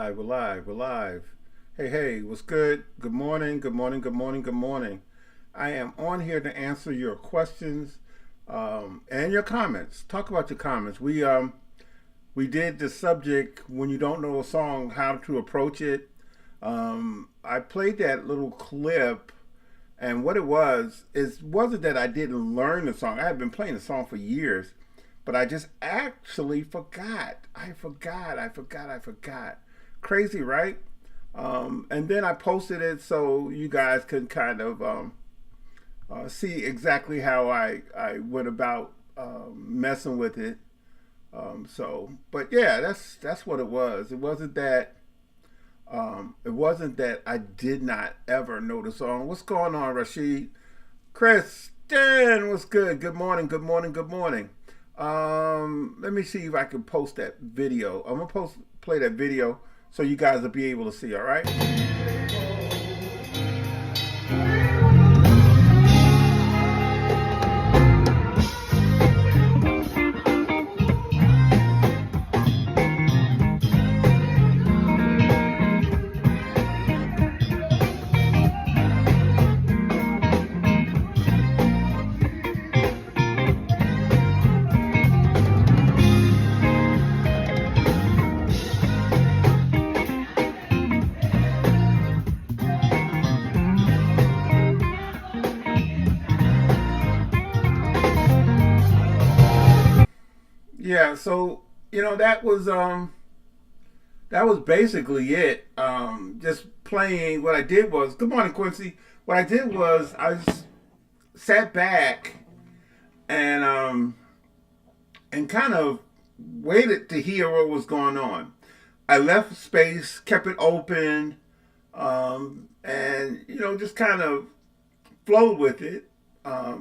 live, we're live, we're live. Hey, hey, what's good? Good morning, good morning, good morning, good morning. I am on here to answer your questions and your comments. Talk about your comments. We did the subject when you don't know a song, how to approach it. I played that little clip, and what it was is wasn't that I didn't learn the song. I had been playing the song for years, but I just actually forgot. I forgot. Crazy, right? And then I posted it so you guys can kind of see exactly how I went about messing with it. But yeah, that's what it was. It wasn't that I did not ever know the song. What's going on, Rashid? Kristen, what's good? Good morning, good morning, good morning. Let me see if I can post that video. I'm gonna play that video so you guys will be able to see. All right. Yeah. So that was basically it. Just playing. What I did was, good morning, Quincy. What I did was I just sat back and kind of waited to hear what was going on. I left space, kept it open, and just kind of flowed with it. I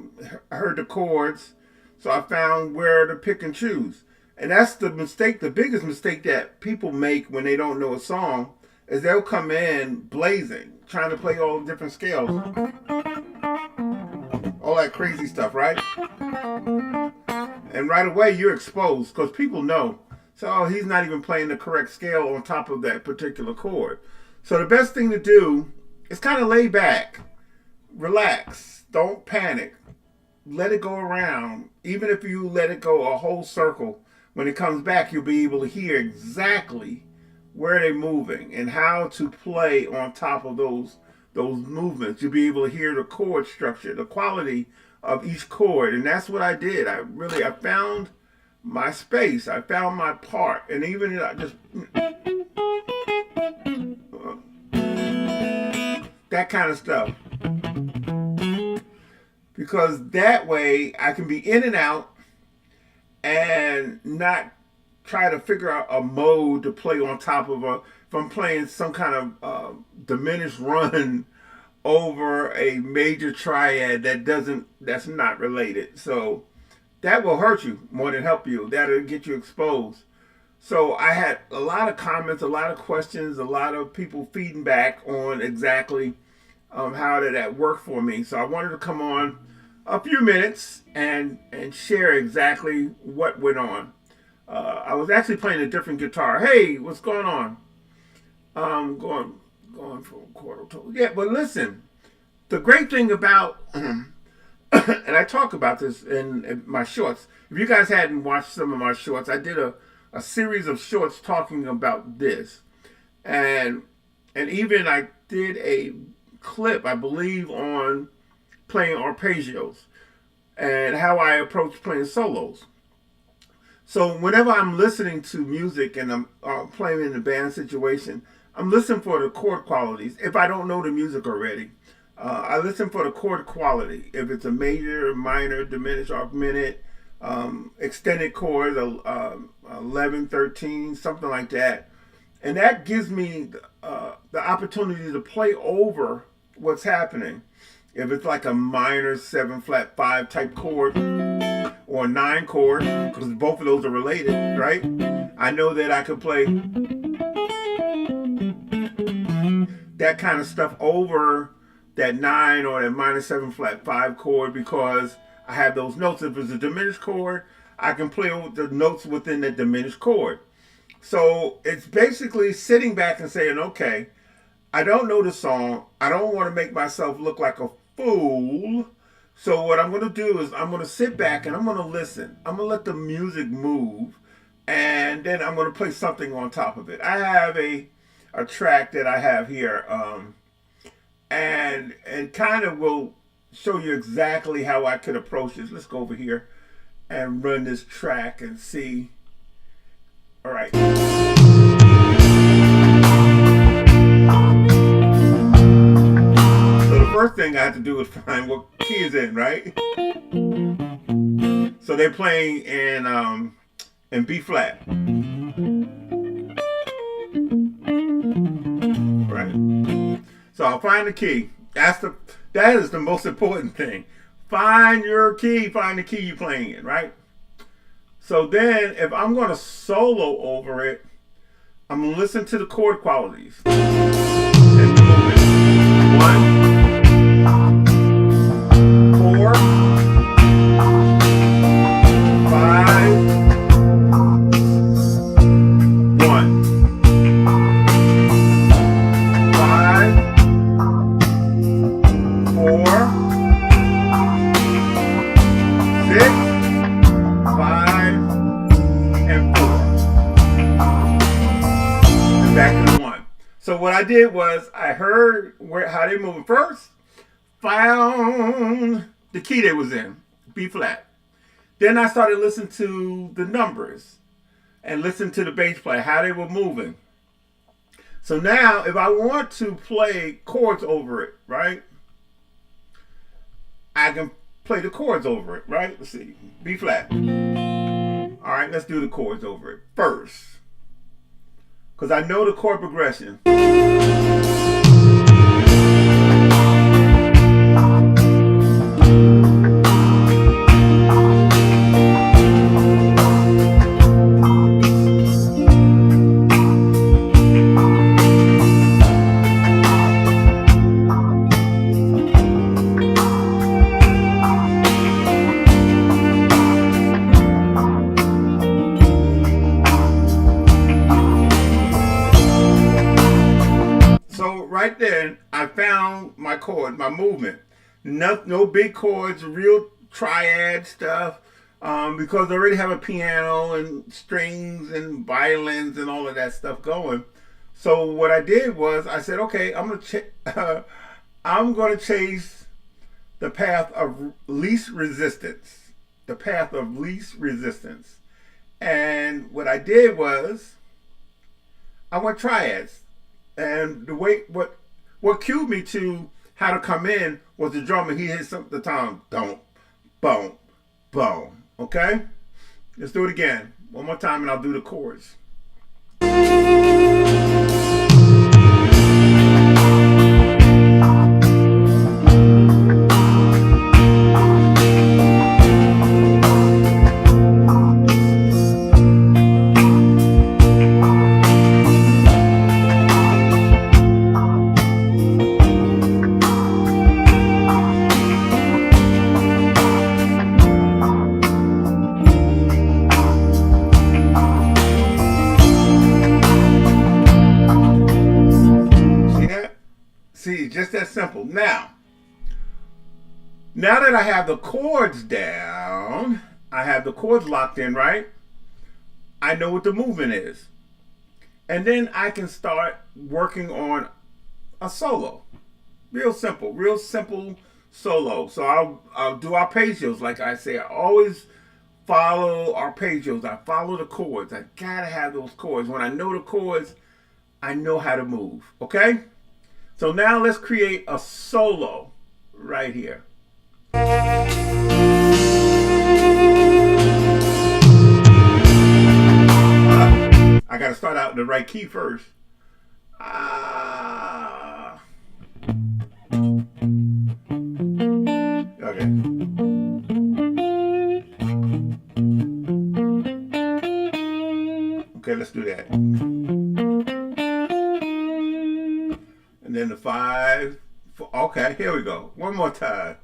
heard the chords, so I found where to pick and choose. And that's the mistake, the biggest mistake that people make when they don't know a song is they'll come in blazing, trying to play all the different scales, all that crazy stuff, right? And right away you're exposed because people know. So he's not even playing the correct scale on top of that particular chord. So the best thing to do is kind of lay back, relax, don't panic, let it go around. Even if you let it go a whole circle, when it comes back, you'll be able to hear exactly where they're moving and how to play on top of those movements. You'll be able to hear the chord structure, the quality of each chord, and that's what I did. I found my space. I found my part, and even I just that kind of stuff, because that way I can be in and out and not try to figure out a mode to play on top of if I'm playing some kind of diminished run over a major triad that's not related. So that will hurt you more than help you. That'll get you exposed. So I had a lot of comments, a lot of questions, a lot of people feeding back on exactly how did that work for me. So I wanted to come on a few minutes and share exactly what went on. I was actually playing a different guitar. Hey, what's going on? Going for a quarter tone. Yeah, but listen, the great thing about and I talk about this in my shorts. If you guys hadn't watched some of my shorts, I did a series of shorts talking about this, and even I did a clip, I believe, on playing arpeggios and how I approach playing solos. So whenever I'm listening to music and I'm playing in a band situation, I'm listening for the chord qualities. If I don't know the music already, I listen for the chord quality. If it's a major, minor, diminished, augmented, extended chords, 11, 13, something like that. And that gives me the opportunity to play over what's happening. If it's like a minor 7 flat 5 type chord or 9 chord, because both of those are related, right? I know that I could play that kind of stuff over that 9 or that minor 7 flat 5 chord because I have those notes. If it's a diminished chord, I can play the notes within that diminished chord. So it's basically sitting back and saying, okay, I don't know the song. I don't want to make myself look like a fool. So what I'm going to do is I'm going to sit back and I'm going to listen. I'm going to let the music move, and then I'm going to play something on top of it. I have a track that I have here, and kind of will show you exactly how I could approach this. Let's go over here and run this track and see. All right. So the first thing I have to do is find what key is in, right? So they're playing in B flat, right? So I'll find the key. That is the most important thing. Find your key. Find the key you're playing in, right? So then, if I'm going to solo over it, I'm going to listen to the chord qualities and the movement. 1, 4, 5, 1, 5, 4, 6, 5, and 4. And back to the 1. So what I did was I heard how they moving first, found the key they was in, B flat. Then I started listening to the numbers and listening to the bass player, how they were moving. So now if I want to play chords over it, right, I can play the chords over it, right? Let's see, B flat. All right, let's do the chords over it first, because I know the chord progression. So right then, I found my chord, my movement. No big chords, real triad stuff, because I already have a piano and strings and violins and all of that stuff going. So what I did was I said, okay, I'm gonna chase the path of least resistance, the path of least resistance. And what I did was I went triads. And the way what cued me to how to come in was the drummer. He hit the time, don't, boom, boom. Okay, let's do it again, one more time, and I'll do the chords. See, just that simple. Now that I have the chords down, I have the chords locked in, right? I know what the movement is. And then I can start working on a solo. Real simple solo. So I'll do arpeggios, like I say. I always follow arpeggios. I follow the chords. I gotta have those chords. When I know the chords, I know how to move. Okay? So now let's create a solo right here. I got to start out in the right key first. Okay. Okay, let's do that. And then the 5, 4, okay, here we go. One more time.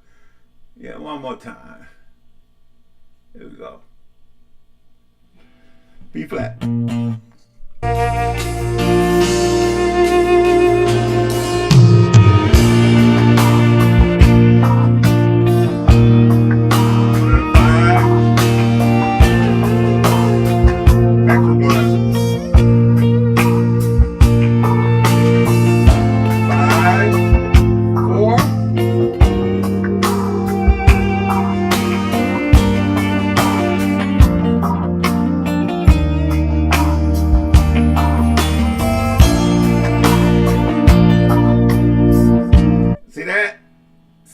Yeah, one more time. Here we go. B flat.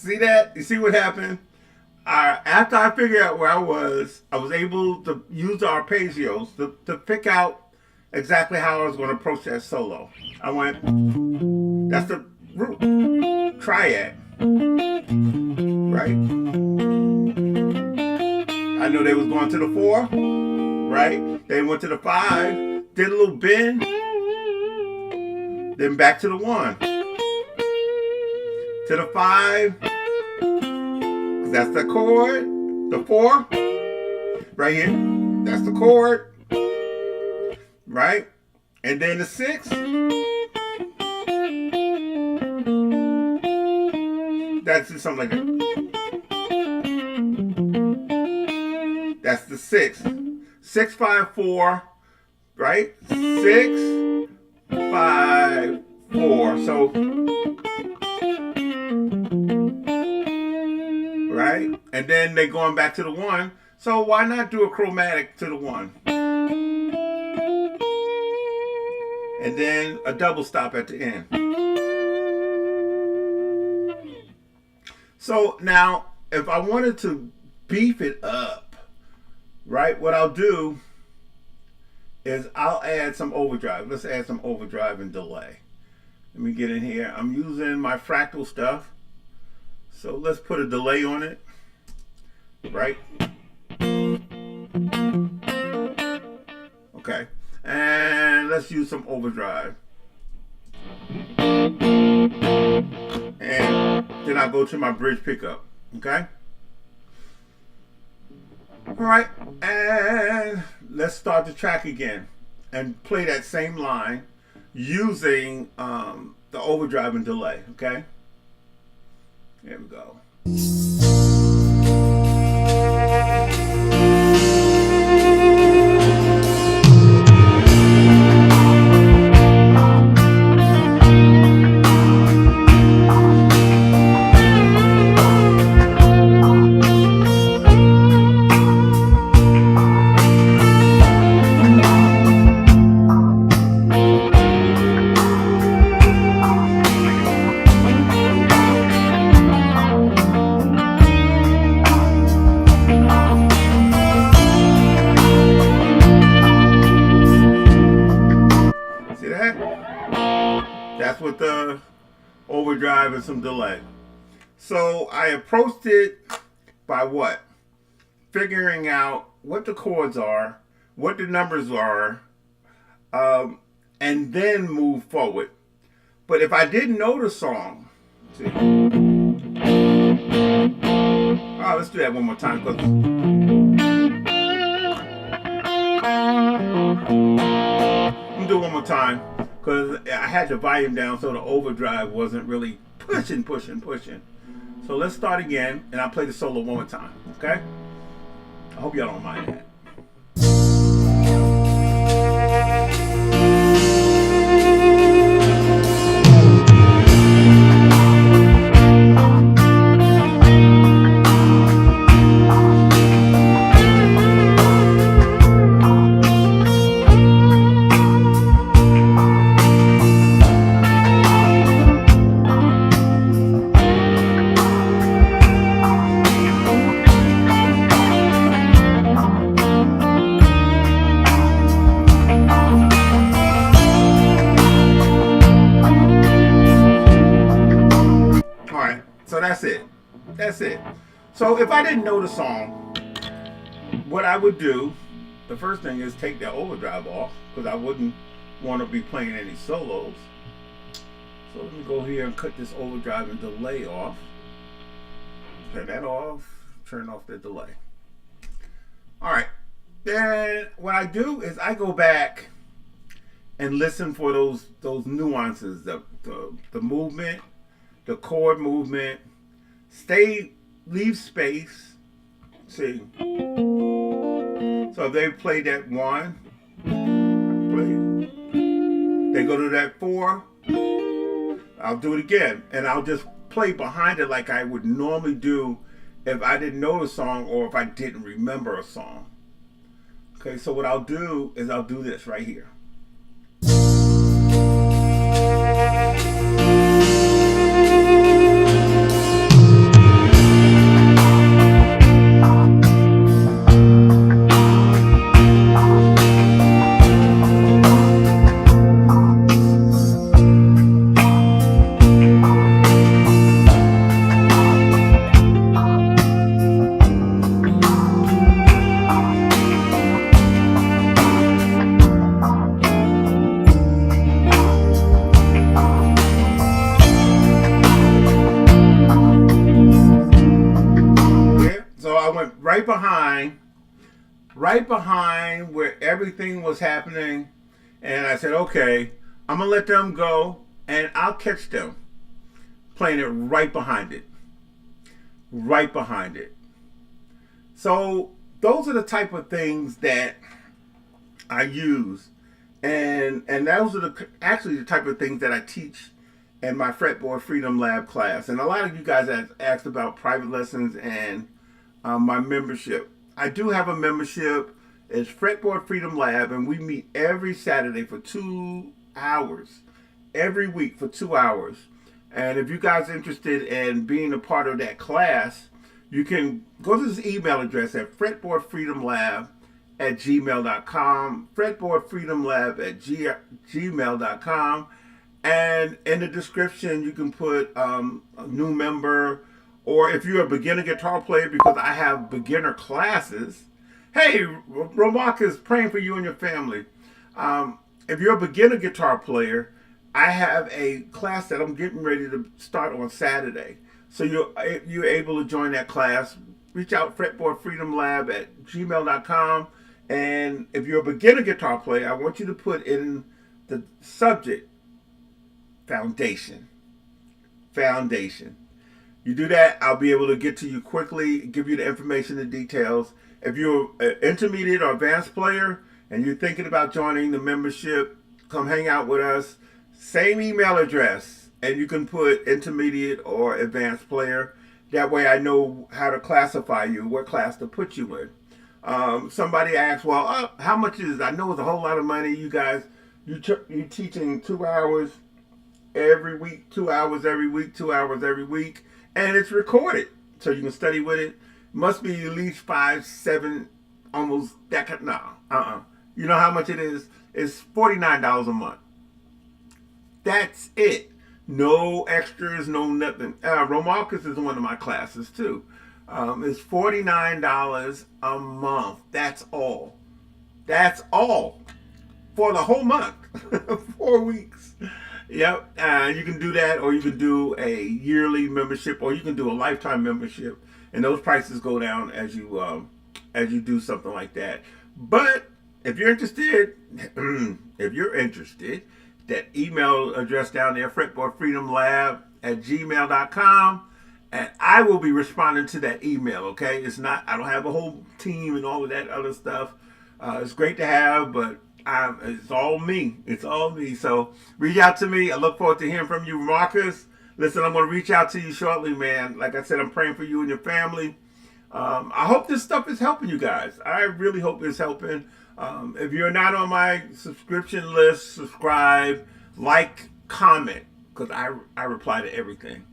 See that? You see what happened? After I figured out where I was able to use the arpeggios to pick out exactly how I was going to approach that solo. I went, that's the root, triad, right? I knew they was going to the 4, right? They went to the 5, did a little bend, then back to the 1, to the 5. That's the chord, the 4, right here. That's the chord, right? And then the 6. That's just something like that. That's the 6. 6, 5, 4, right? 6, 5, 4. So, right? And then they're going back to the 1. So why not do a chromatic to the 1? And then a double stop at the end. So now, if I wanted to beef it up, right, what I'll do is I'll add some overdrive. Let's add some overdrive and delay. Let me get in here. I'm using my fractal stuff. So let's put a delay on it, right? Okay, and let's use some overdrive. And then I'll go to my bridge pickup, okay? All right, and let's start the track again and play that same line using the overdrive and delay, okay? Here we go. That's with the overdrive and some delay. So I approached it by what? Figuring out what the chords are, what the numbers are, and then move forward. But if I didn't know the song, see. Oh, let's do that one more time. I'm do it one more time. Because I had the volume down so the overdrive wasn't really pushing. So let's start again, and I'll play the solo one more time, okay? I hope y'all don't mind that. That's it. So if I didn't know the song, what I would do, the first thing is take that overdrive off, because I wouldn't want to be playing any solos. So let me go here and cut this overdrive and delay off. Turn that off, turn off the delay. All right, then what I do is I go back and listen for those nuances, the movement, the chord movement. Leave space. See. So if they play that 1, they go to that 4, I'll do it again. And I'll just play behind it like I would normally do if I didn't know the song or if I didn't remember a song. Okay, so what I'll do is I'll do this right here. right behind where everything was happening. And I said, okay, I'm going to let them go and I'll catch them playing it right behind it. Right behind it. So those are the type of things that I use. And those are actually the type of things that I teach in my Fretboard Freedom Lab class. And a lot of you guys have asked about private lessons and my membership. I do have a membership. It's Fretboard Freedom Lab, and we meet every Saturday for 2 hours. Every week for 2 hours. And if you guys are interested in being a part of that class, you can go to this email address at fretboardfreedomlab@gmail.com, fretboardfreedomlab@gmail.com. And in the description, you can put a new member, or if you're a beginner guitar player, because I have beginner classes. Hey, Romark is praying for you and your family. If you're a beginner guitar player, I have a class that I'm getting ready to start on Saturday. So you're able to join that class. Reach out, fretboardfreedomlab@gmail.com. And if you're a beginner guitar player, I want you to put in the subject, foundation. Foundation. You do that, I'll be able to get to you quickly, give you the information and details. If you're an intermediate or advanced player and you're thinking about joining the membership, come hang out with us. Same email address, and you can put intermediate or advanced player. That way I know how to classify you, what class to put you in. Somebody asked, well, how much is it? I know it's a whole lot of money. You guys, you're teaching 2 hours every week, 2 hours every week, 2 hours every week, and it's recorded, so you can study with it. Must be at least 5, 7, almost that. You know how much it is? It's $49 a month. That's it. No extras, no nothing. Romarcus is one of my classes too. It's $49 a month. That's all. That's all for the whole month. 4 weeks. Yep. You can do that, or you can do a yearly membership, or you can do a lifetime membership, and those prices go down as you do something like that. But if you're interested, that email address down there, fretboardfreedomlab@gmail.com, and I will be responding to that email. Okay, it's not. I don't have a whole team and all of that other stuff. It's great to have, but it's all me. It's all me. So reach out to me. I look forward to hearing from you, Marcus. Listen, I'm going to reach out to you shortly, man. Like I said, I'm praying for you and your family. I hope this stuff is helping you guys. I really hope it's helping. If you're not on my subscription list, subscribe, like, comment, because I reply to everything.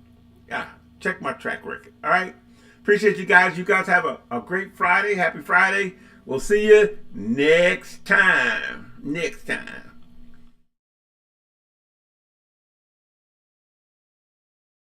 Yeah, check my track record. All right? Appreciate you guys. You guys have a great Friday. Happy Friday. We'll see you next time. Next time.